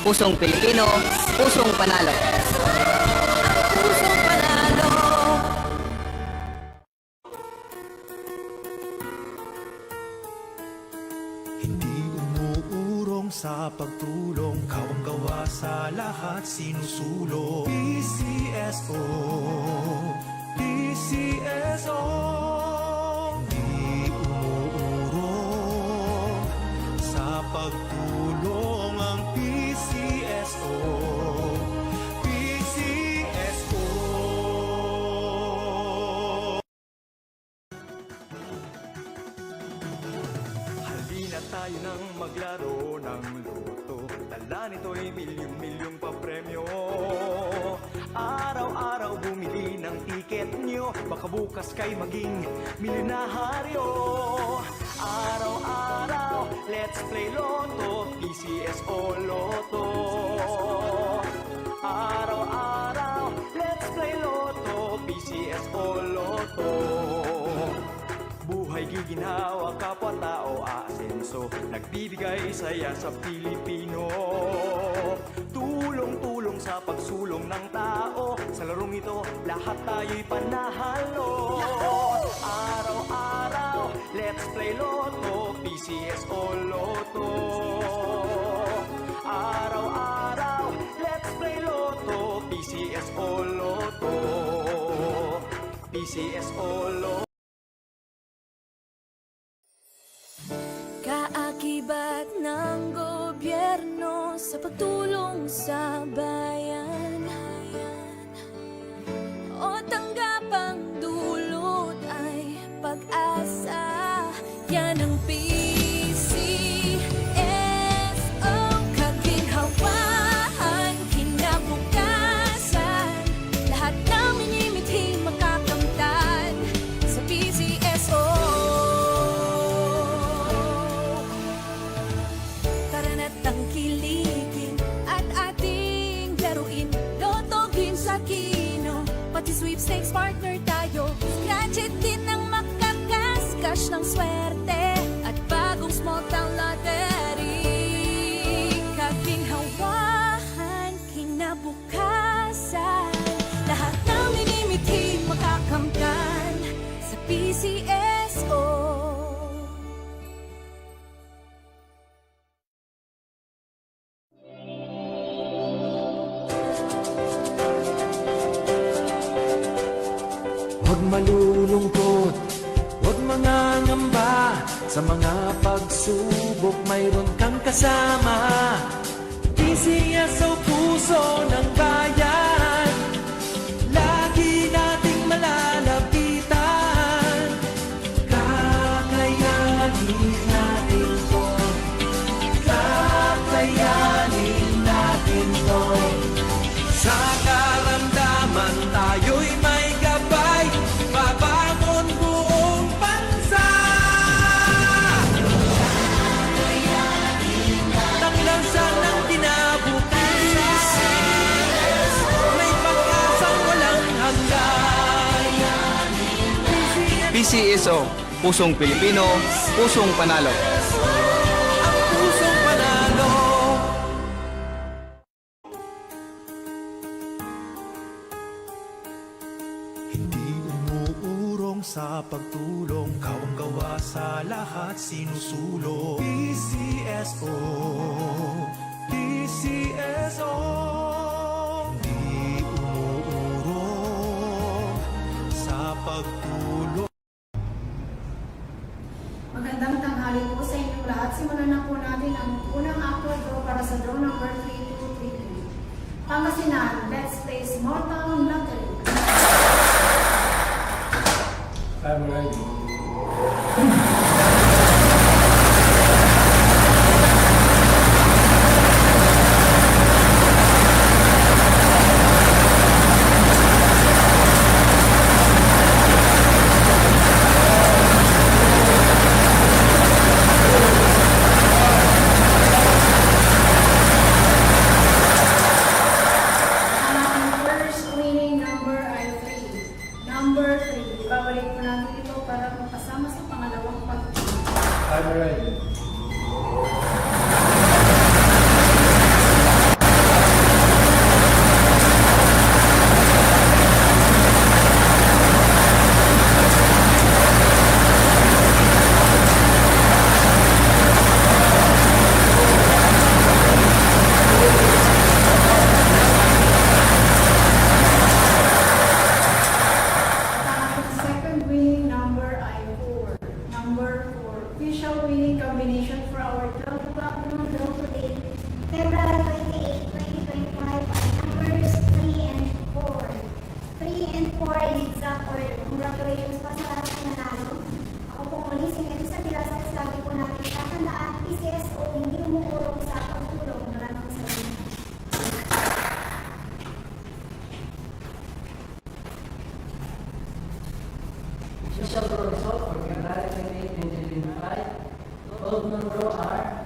pusong Pilipino, pusong panalo. Pusong panalo. Hindi umuurong sa pagtulong, kawang gawa sa lahat sinusulong. PCSO, PCSO. Hindi umuurong sa pagtulong ang PCSO, PCSO. Halina tayo nang maglaro ng loto. Dala nito'y milyong-milyong papremyo. Araw-araw bumili ng tiket nyo, baka bukas kay maging milyonaryo. Araw-araw, let's play Lotto, PCSO Lotto. Araw-araw, let's play Lotto, PCSO Lotto. Buhay giginhawa, kapwa-tao aasenso, nagbibigay saya sa Pilipino. Tulong-tulong sa pagsulong ng tao, sa larong ito lahat tayo'y panahalo. Araw-araw, let's play Lotto, PCSO Lotto. Araw-araw, let's play Lotto, PCSO Lotto. PCSO Lotto. Kaakibat ng gobyerno sa pagtulong sa bayan, o tanggapang dulot ay pag-asa. Yan ang PCSO, kaginhawaan, kinabukasan. Lahat ng minimiting makakamtan sa PCSO. Tara na't tangkilikin at ating laruin. Lotogin sa kino, pati sweepstakes partner tayo. Scratch it din ang makakaskas ng swerte at bagong small town lottery. Kaginhawahan, kinabukasan. Lahat ng minimiting makakamtan sa PCSO. Huwag malulungkot, huwag mangangamba. Sa mga pagsubok mayroon kang kasama. PCSO, puso ng bayan, lagi nating malalapitan. Kakayanin natin to, kakayanin natin to. Sa karamdaman tayo'y may gabay, babangon buong bansa. Taklansan ng kinabukasan, may pag-asang walang hanggan. PCSO, pusong Pilipino, pusong panalo. Ang pusong panalo. Hindi umuurong sa pagtulong, kawang gawa sa lahat sinusulong. PCSO, PCSO. Hindi umuurong sa pagtulong. Magandang tanghali po sa inyong lahat. Simulan na po natin ang unang actual draw para sa draw number 3233. Pangasinan, let's play Small Town Lottery. I'm ready. Ang first winning number ay 3. Number 3. Ibabalik po natin ito para makasama sa pangalawang pag-ibig. I'm ready. official draw result for February 28, 2025. 12 number are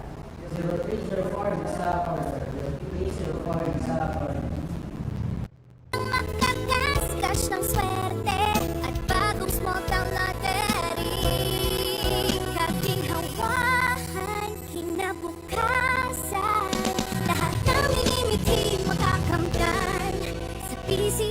0304 isa corner, 0304 isa corner. Makakas-cash ng swerte at bagong small town lottery. Aking hawakan, kinabukasan. Lahat ng minimiti makakamtan sa PCSO